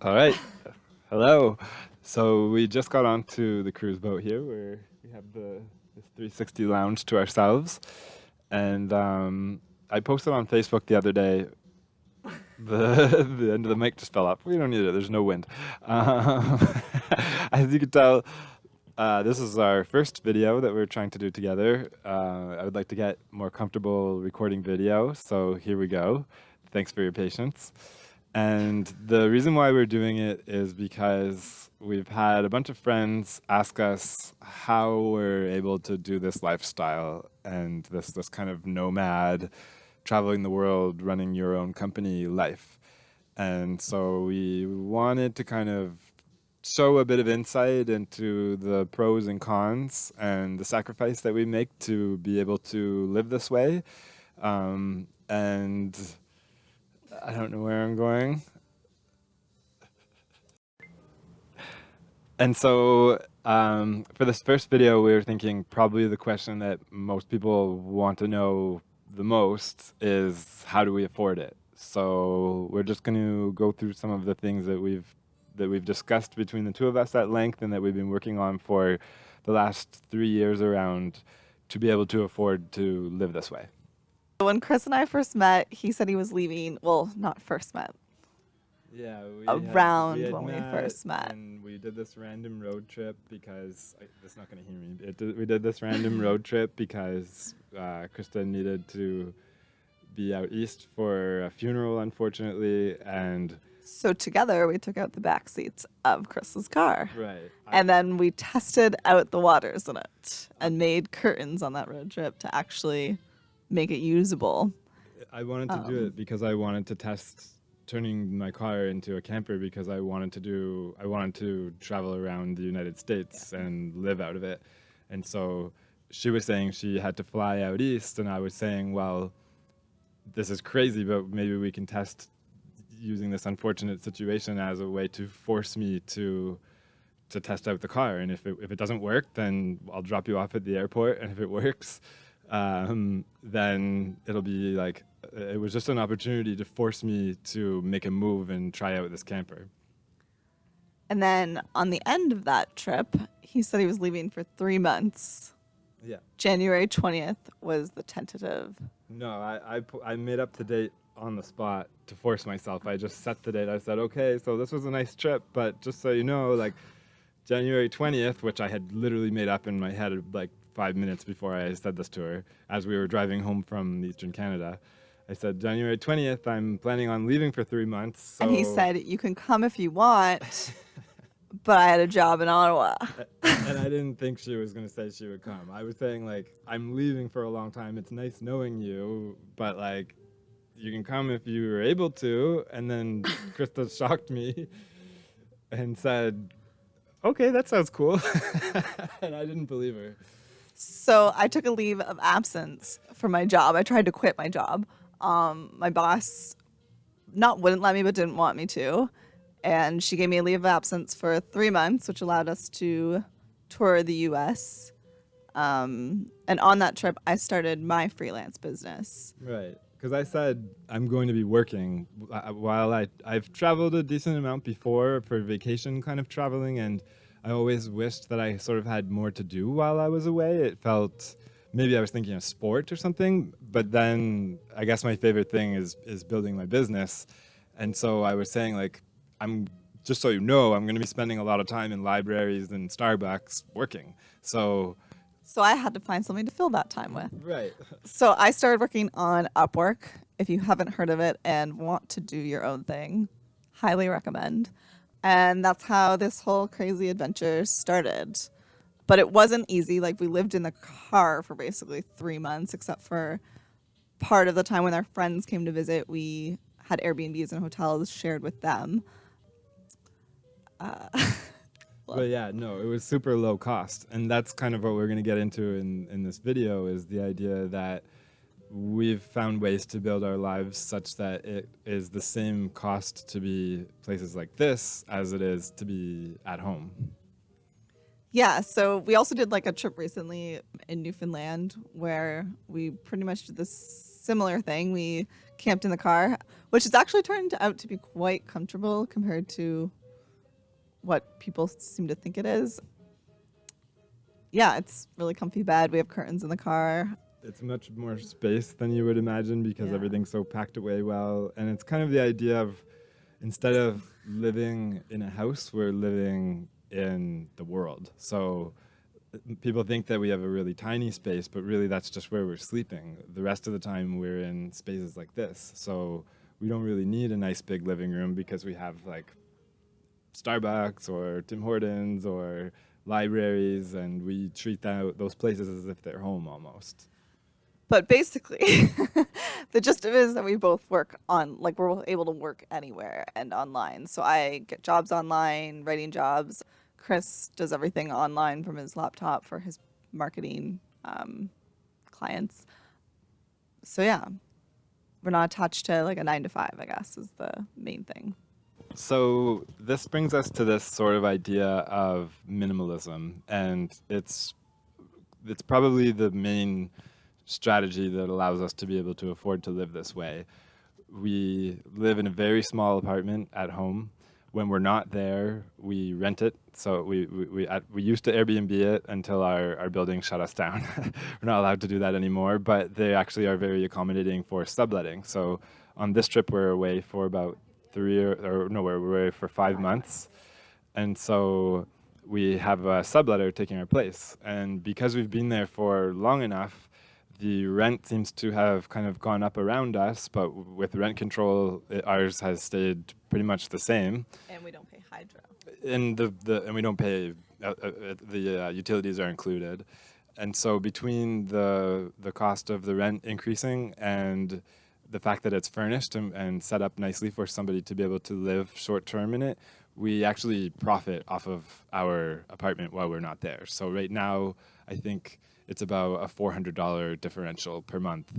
All right. Hello. So we just got onto the cruise boat here where we have this 360 lounge to ourselves. And I posted on Facebook the other day, the end of the mic just fell off. We don't need it. There's no wind. Um, as you can tell, this is our first video that we're trying to do together. I would like to get more comfortable recording video, so here we go. Thanks for your patience. And the reason why we're doing it is because we've had a bunch of friends ask us how we're able to do this lifestyle and this kind of nomad, traveling the world, running your own company life. And so we wanted to kind of show a bit of insight into the pros and cons and the sacrifice that we make to be able to live this way. And I don't know where I'm going. And so for this first video, we were thinking probably the question that most people want to know the most is how do we afford it? So we're just going to go through some of the things that we've discussed between the two of us at length and that we've been working on for the last 3 years around to be able to afford to live this way. When Chris and I first met, he said he was leaving. Well, not first met. Yeah, When we first met. And we did this random road trip because that's not going to hear me. We did this random road trip because Krista needed to be out east for a funeral, unfortunately, and So together we took out the back seats of Chris's car. right. And then we tested out the waters in it and made curtains on that road trip to actually make it usable. I wanted to do it because I wanted to test turning my car into a camper because I wanted to travel around the United States and live out of it. And so she was saying she had to fly out east, and I was saying, well, this is crazy, but maybe we can test using this unfortunate situation as a way to force me to test out the car. And if it doesn't work, then I'll drop you off at the airport. And if it works, then it'll be like, it was just an opportunity to force me to make a move and try out this camper. And then on the end of that trip, he said he was leaving for 3 months. Yeah. January 20th was the tentative. No, I made up the date on the spot to force myself. I just set the date. I said, okay, so this was a nice trip, but just so you know, like January 20th, which I had literally made up in my head like 5 minutes before I said this to her, as we were driving home from Eastern Canada. I said, January 20th, I'm planning on leaving for 3 months. So. And he said, you can come if you want, but I had a job in Ottawa. And I didn't think she was going to say she would come. I was saying, like, I'm leaving for a long time. It's nice knowing you, but, like, you can come if you were able to. And then Krista shocked me and said, okay, that sounds cool. And I didn't believe her. So I took a leave of absence for my job. I tried to quit my job. My boss wouldn't let me, but didn't want me to. And she gave me a leave of absence for 3 months, which allowed us to tour the U.S. And on that trip, I started my freelance business. Right. Because I said I'm going to be working while I've traveled a decent amount before for vacation kind of traveling, and I always wished that I sort of had more to do while I was away. It felt, maybe I was thinking of sport or something, but then I guess my favorite thing is building my business. And so I was saying, like, just so you know, I'm going to be spending a lot of time in libraries and Starbucks working. So I had to find something to fill that time with. Right. So I started working on Upwork. If you haven't heard of it and want to do your own thing, highly recommend. And that's how this whole crazy adventure started. But it wasn't easy. Like, we lived in the car for basically 3 months, except for part of the time when our friends came to visit, we had Airbnbs and hotels shared with them. But yeah, no, it was super low cost. And that's kind of what we're going to get into in this video, is the idea that we've found ways to build our lives such that it is the same cost to be places like this as it is to be at home. Yeah, so we also did like a trip recently in Newfoundland where we pretty much did this similar thing. We camped in the car. which has actually turned out to be quite comfortable compared to what people seem to think it is. Yeah, it's really comfy bed. We have curtains in the car. It's much more space than you would imagine because Yeah. everything's so packed away well. And it's kind of the idea of instead of living in a house, we're living in the world. So people think that we have a really tiny space, but really that's just where we're sleeping. The rest of the time we're in spaces like this. So we don't really need a nice big living room because we have like Starbucks or Tim Hortons or libraries, and we treat those places as if they're home almost. But basically, the gist of it is that we both work on, like, we're both able to work anywhere and online. So I get jobs online, writing jobs. Chris does everything online from his laptop for his marketing clients. So yeah, we're not attached to like a 9 to 5, I guess, is the main thing. So this brings us to this sort of idea of minimalism, and it's probably the main strategy that allows us to be able to afford to live this way. We live in a very small apartment at home. When we're not there, we rent it. So we used to Airbnb it until our building shut us down. We're not allowed to do that anymore, but they actually are very accommodating for subletting. So on this trip, we're away for about we're away for 5 months. And so we have a subletter taking our place. And because we've been there for long enough, the rent seems to have kind of gone up around us, but with rent control, ours has stayed pretty much the same. And we don't pay hydro. And and we don't pay the utilities are included, and so between the cost of the rent increasing and the fact that it's furnished and set up nicely for somebody to be able to live short term in it, we actually profit off of our apartment while we're not there. So right now, I think it's about a $400 differential per month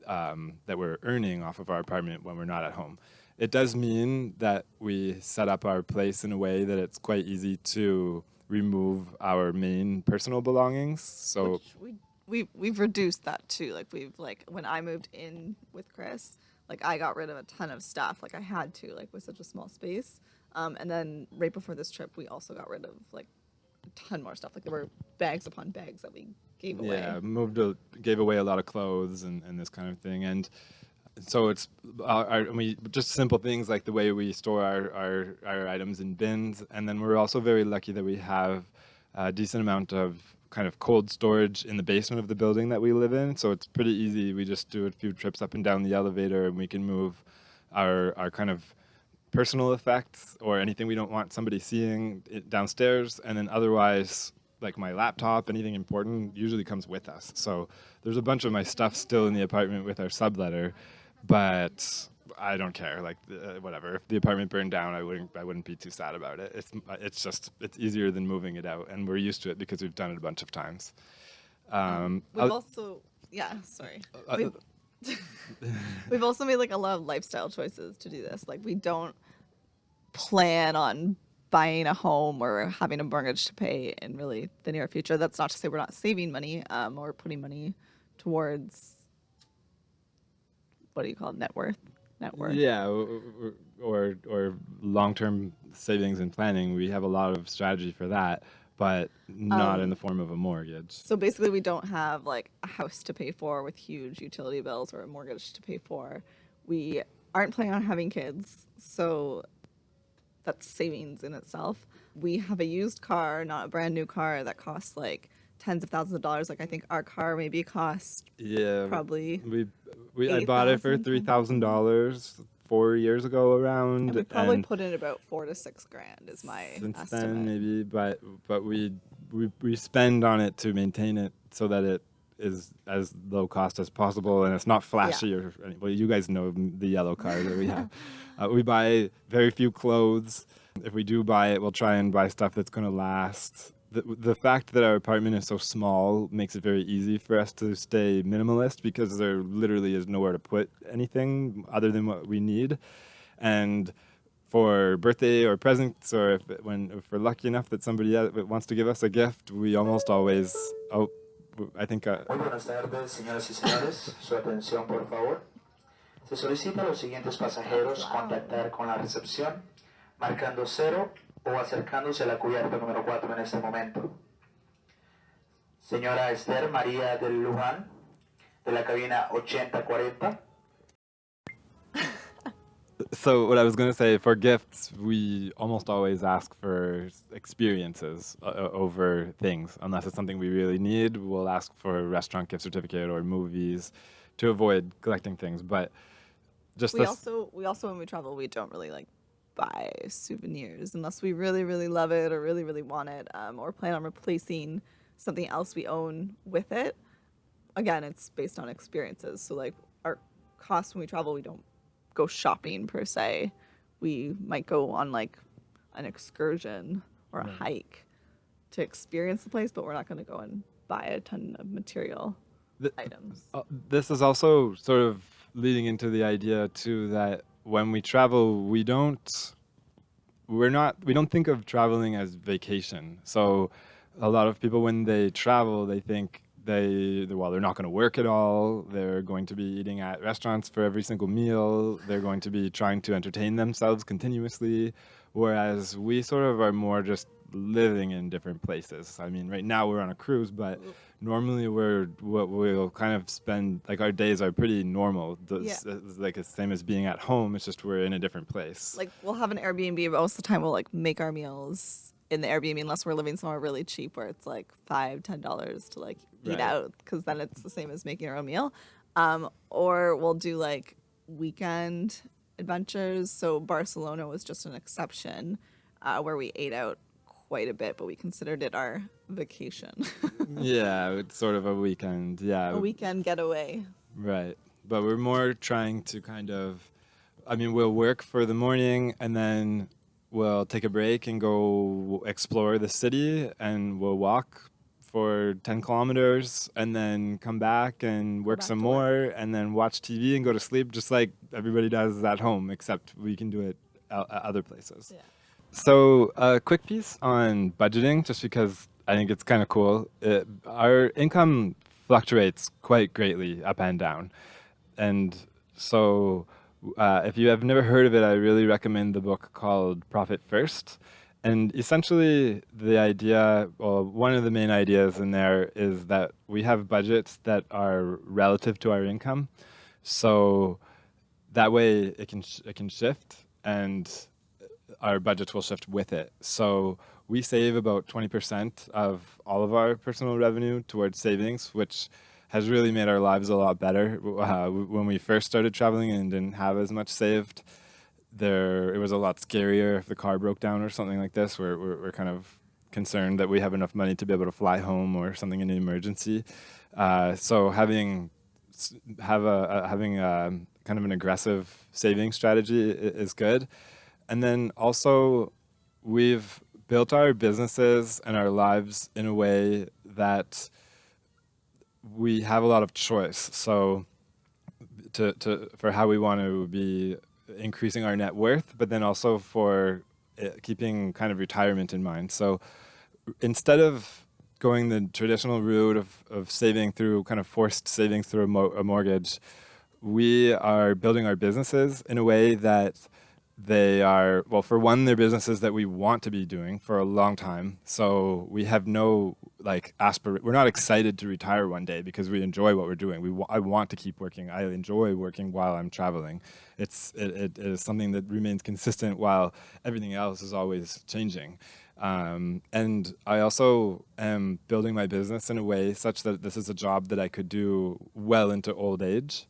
that we're earning off of our apartment when we're not at home. It does mean that we set up our place in a way that it's quite easy to remove our main personal belongings. So We've reduced that too. Like when I moved in with Chris, like I got rid of a ton of stuff. Like I had to, like with such a small space. And then right before this trip, we also got rid of like a ton more stuff. Like there were bags upon bags that we gave away. Yeah, gave away a lot of clothes and this kind of thing. And so it's we just simple things like the way we store our items in bins. And then we're also very lucky that we have a decent amount of kind of cold storage in the basement of the building that we live in. So it's pretty easy. We just do a few trips up and down the elevator and we can move our kind of personal effects or anything we don't want somebody seeing it downstairs. And then otherwise, like my laptop, anything important usually comes with us. So there's a bunch of my stuff still in the apartment with our subletter, but I don't care. Like whatever. If the apartment burned down, I wouldn't be too sad about it. It's easier than moving it out, and we're used to it because we've done it a bunch of times. We've also, sorry. We've also made like a lot of lifestyle choices to do this. Like we don't plan on buying a home or having a mortgage to pay in really the near future. That's not to say we're not saving money or putting money towards, what do you call it, net worth? Yeah, or long-term savings and planning. We have a lot of strategy for that, but not in the form of a mortgage. So basically we don't have like a house to pay for with huge utility bills or a mortgage to pay for. We aren't planning on having kids, so that's savings in itself. We have a used car, not a brand new car, that costs like tens of thousands of dollars. Like I think our car maybe cost probably I bought it for $3,000 4 years ago around. And we probably put in about $4 to $6 grand is my since estimate. then maybe, but we spend on it to maintain it so that it is as low cost as possible and it's not flashy or well, you guys know the yellow car that we have. We buy very few clothes. If we do buy it, we'll try and buy stuff that's going to last. The fact that our apartment is so small makes it very easy for us to stay minimalist because there literally is nowhere to put anything other than what we need. And for birthday or presents, or if we're lucky enough that somebody wants to give us a gift, we almost always, I think... Muy buenas tardes, señoras y señores. Su atención, por favor. Se solicita a los siguientes pasajeros contactar con la recepción marcando 0 o acercándose a la cubierta número 4 en este momento. Señora Esther María del Luján, de la cabina 8040. So what I was going to say, for gifts, we almost always ask for experiences over things. Unless it's something we really need, we'll ask for a restaurant gift certificate or movies to avoid collecting things. But just We also when we travel, we don't really like buy souvenirs unless we really really love it or really really want it, or plan on replacing something else we own with it. Again, it's based on experiences. So like our costs when we travel, we don't go shopping per se. We might go on like an excursion or a hike to experience the place, but we're not going to go and buy a ton of material items. This is also sort of leading into the idea too that when we travel, we don't think of traveling as vacation. So a lot of people when they travel, they think they're not going to work at all. They're going to be eating at restaurants for every single meal. They're going to be trying to entertain themselves continuously. Whereas we sort of are more just living in different places. I mean, right now we're on a cruise, but normally we'll kind of spend, like our days are pretty normal. It's like the same as being at home. It's just we're in a different place. Like we'll have an Airbnb, but most of the time we'll like make our meals in the Airbnb unless we're living somewhere really cheap where it's like $5-10 to like eat out, because then it's the same as making our own meal. Or we'll do like weekend adventures. So Barcelona was just an exception where we ate out quite a bit, but we considered it our vacation. Yeah, it's sort of a weekend. Yeah, A weekend getaway. right. But we're more trying to kind of, I mean, we'll work for the morning and then we'll take a break and go explore the city, and we'll walk for 10 kilometers and then come back and work back some to more and then watch TV and go to sleep just like everybody does at home, except we can do it at other places. Yeah. So a quick piece on budgeting, just because I think it's kind of cool. Our income fluctuates quite greatly up and down. And so if you have never heard of it, I really recommend the book called Profit First. And essentially the idea, well, one of the main ideas in there is that we have budgets that are relative to our income. So that way it can shift, and our budgets will shift with it. So we save about 20% of all of our personal revenue towards savings, which has really made our lives a lot better. When we first started traveling and didn't have as much saved, it was a lot scarier if the car broke down or something like this. We're kind of concerned that we have enough money to be able to fly home or something in an emergency. So having kind of an aggressive saving strategy is good. And then also, we've built our businesses and our lives in a way that we have a lot of choice. So for how we want to be increasing our net worth, but then also for keeping kind of retirement in mind. So instead of going the traditional route of saving through kind of forced savings through a mortgage, we are building our businesses in a way that they are, well, for one, they're businesses that we want to be doing for a long time. So we have no we're not excited to retire one day because we enjoy what we're doing. I want to keep working. I enjoy working while I'm traveling. It is something that remains consistent while everything else is always changing. And I also am building my business in a way such that this is a job that I could do well into old age.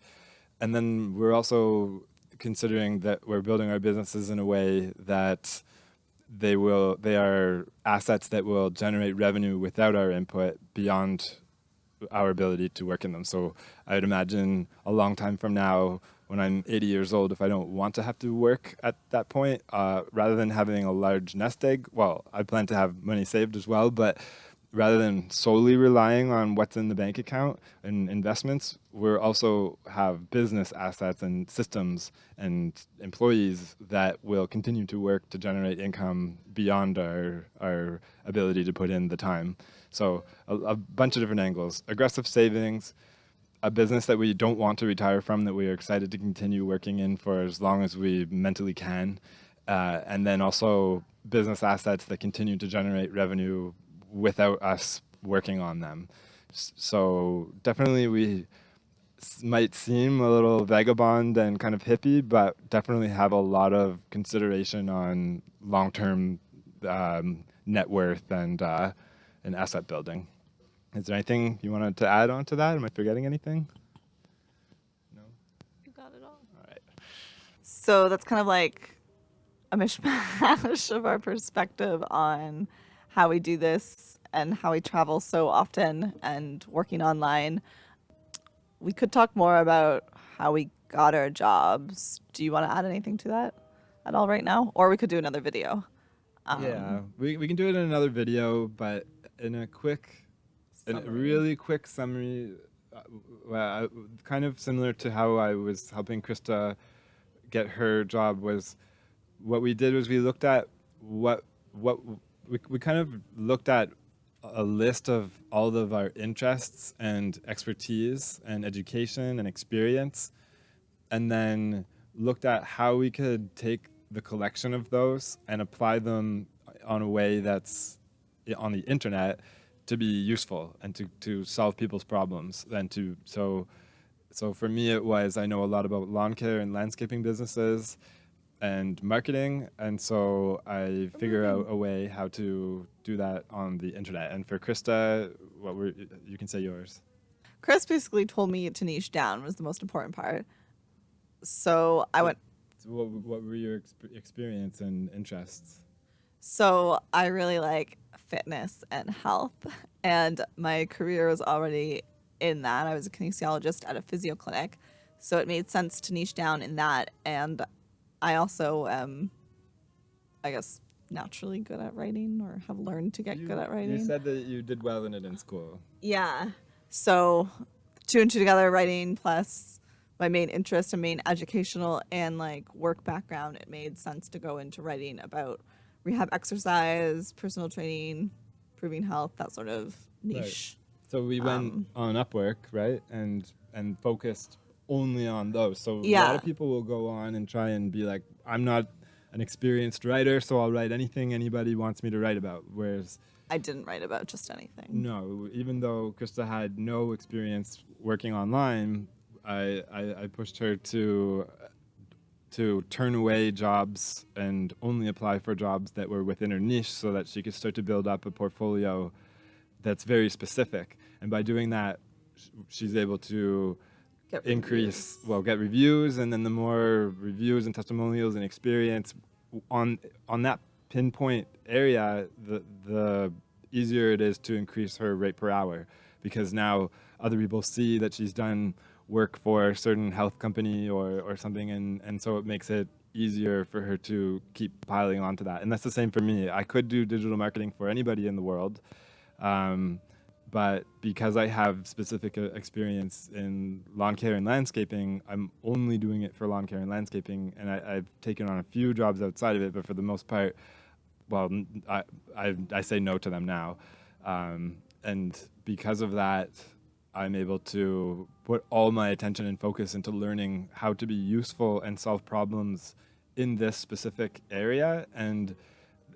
And then we're also considering that we're building our businesses in a way that they are assets that will generate revenue without our input beyond our ability to work in them. So I would imagine a long time from now, when I'm 80 years old, if I don't want to have to work at that point, rather than having a large nest egg, well, I plan to have money saved as well, but rather than solely relying on what's in the bank account and investments, we're also have business assets and systems and employees that will continue to work to generate income beyond our ability to put in the time. So a bunch of different angles: aggressive savings, a business that we don't want to retire from, that we are excited to continue working in for as long as we mentally can. And then also business assets that continue to generate revenue without us working on them. So definitely we might seem a little vagabond and kind of hippie, but definitely have a lot of consideration on long-term net worth and asset building. Is there anything you wanted to add on to that? Am I forgetting anything? No? You got it all. All right. So that's kind of like a mishmash of our perspective on how we do this and how we travel so often and working online. We could talk more about how we got our jobs. Do you want to add anything to that at all right now? Or we could do another video. Yeah, we can do it in another video, but in a really quick summary, kind of similar to how I was helping Krista get her job, was what we did was we looked at we kind of looked at a list of all of our interests and expertise and education and experience, and then looked at how we could take the collection of those and apply them on a way that's on the internet to be useful and to solve people's problems. And so for me it was, I know a lot about lawn care and landscaping businesses and marketing, and so I figure out a way how to do that on the internet. And for Krista, you can say yours. Chris basically told me to niche down was the most important part. So I went. So what were your experience and interests? So I really like fitness and health, and my career was already in that. I was a kinesiologist at a physio clinic, so it made sense to niche down in that. And I also am, I guess, naturally good at writing, or have learned to get good at writing. You said that you did well in it in school. Yeah. So two and two together, writing plus my main interest and main educational and like work background, it made sense to go into writing about rehab exercise, personal training, improving health, that sort of niche. Right. So we went on Upwork, right? And focused only on those. So a lot of people will go on and try and be like, I'm not an experienced writer, so I'll write anything anybody wants me to write about. Whereas I didn't write about just anything. No, even though Krista had no experience working online, I pushed her to turn away jobs and only apply for jobs that were within her niche, so that she could start to build up a portfolio that's very specific. And by doing that, she's able to get reviews, and then the more reviews and testimonials and experience on that pinpoint area, the easier it is to increase her rate per hour, because now other people see that she's done work for a certain health company or something, and so it makes it easier for her to keep piling onto that. And that's the same for me. I could do digital marketing for anybody in the world, but because I have specific experience in lawn care and landscaping, I'm only doing it for lawn care and landscaping, and I've taken on a few jobs outside of it, but for the most part, well, I say no to them now. And because of that, I'm able to put all my attention and focus into learning how to be useful and solve problems in this specific area, and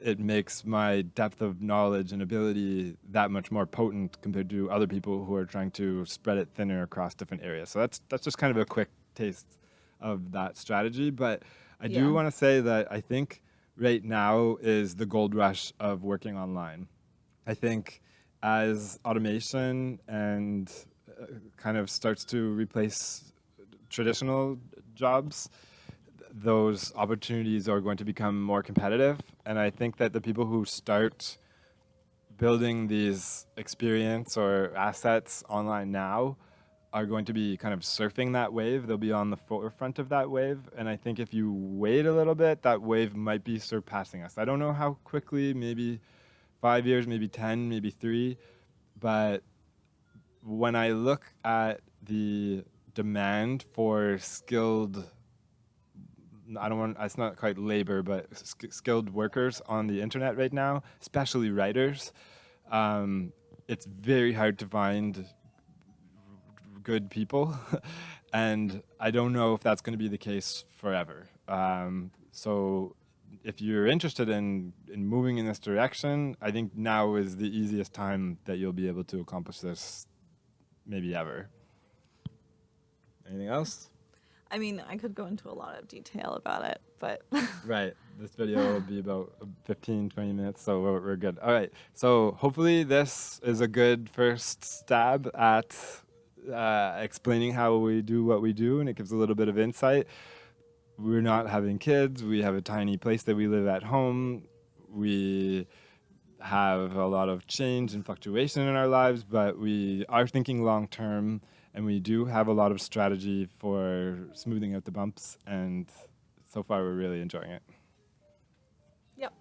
it makes my depth of knowledge and ability that much more potent compared to other people who are trying to spread it thinner across different areas. So that's just kind of a quick taste of that strategy. But I do want to say that I think right now is the gold rush of working online. I think as automation and kind of starts to replace traditional jobs, those opportunities are going to become more competitive. And I think that the people who start building these experience or assets online now are going to be kind of surfing that wave. They'll be on the forefront of that wave. And I think if you wait a little bit, that wave might be surpassing us. I don't know how quickly, maybe 5 years, maybe 10, maybe 3. But when I look at the demand for skilled, it's not quite labor, but skilled workers on the internet right now, especially writers, it's very hard to find good people, and I don't know if that's going to be the case forever. So if you're interested in moving in this direction, I think now is the easiest time that you'll be able to accomplish this, maybe ever. Anything else? I mean, I could go into a lot of detail about it, but Right. This video will be about 15, 20 minutes, so we're good. All right. So hopefully this is a good first stab at explaining how we do what we do, and it gives a little bit of insight. We're not having kids. We have a tiny place that we live at home. We have a lot of change and fluctuation in our lives, but we are thinking long term, and we do have a lot of strategy for smoothing out the bumps, and so far we're really enjoying it. yep.